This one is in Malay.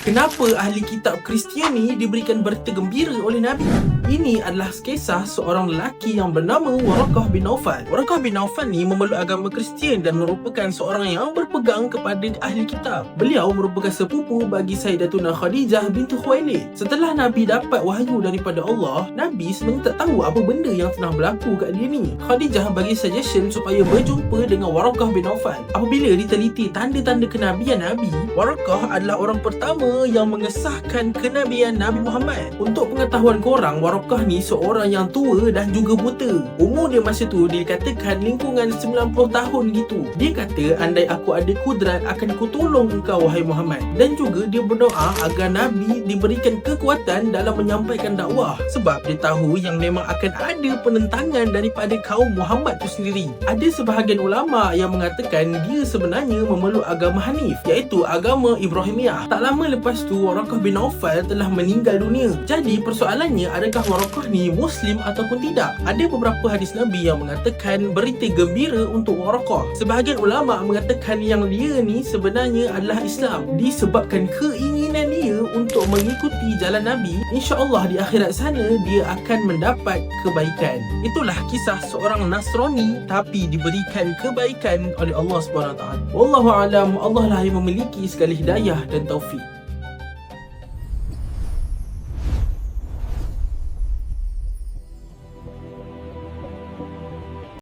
Kenapa ahli kitab Kristiani diberikan berita gembira oleh Nabi? Ini adalah kisah seorang lelaki yang bernama Waraqah bin Naufal. Waraqah bin Naufal ni memeluk agama Kristian dan merupakan seorang yang berpegang kepada ahli kitab. Beliau merupakan sepupu bagi Sayyidatuna Khadijah binti Khuwailid. Setelah Nabi dapat wahyu daripada Allah, Nabi sebenarnya tak tahu apa benda yang tengah berlaku kat dia ni. Khadijah bagi suggestion supaya berjumpa dengan Waraqah bin Naufal. Apabila diteliti tanda-tanda kenabian Nabi, Waraqah adalah orang pertama yang mengesahkan kenabian Nabi Muhammad. Untuk pengetahuan korang, Waraqah ni seorang yang tua dan juga buta. Umur dia masa tu dikatakan lingkungan 90 tahun gitu. Dia kata, andai aku ada kudrat akan kutolong engkau wahai Muhammad. Dan juga dia berdoa agar Nabi diberikan kekuatan dalam menyampaikan dakwah. Sebab dia tahu yang memang akan ada penentangan daripada kaum Muhammad tu sendiri. Ada sebahagian ulama yang mengatakan dia sebenarnya memeluk agama Hanif, iaitu agama Ibrahimiyah. Tak lama lepas tu Waraqah bin Naufal telah meninggal dunia. Jadi persoalannya, adakah Waraqah ni Muslim ataupun tidak? Ada beberapa hadis Nabi yang mengatakan berita gembira untuk Waraqah. Sebahagian ulama mengatakan yang dia ni sebenarnya adalah Islam disebabkan keinginan dia untuk mengikuti jalan Nabi. InsyaAllah di akhirat sana dia akan mendapat kebaikan. Itulah kisah seorang Nasrani tapi diberikan kebaikan oleh Allah SWT. Wallahu alam, Allah lah yang memiliki segala hidayah dan taufik.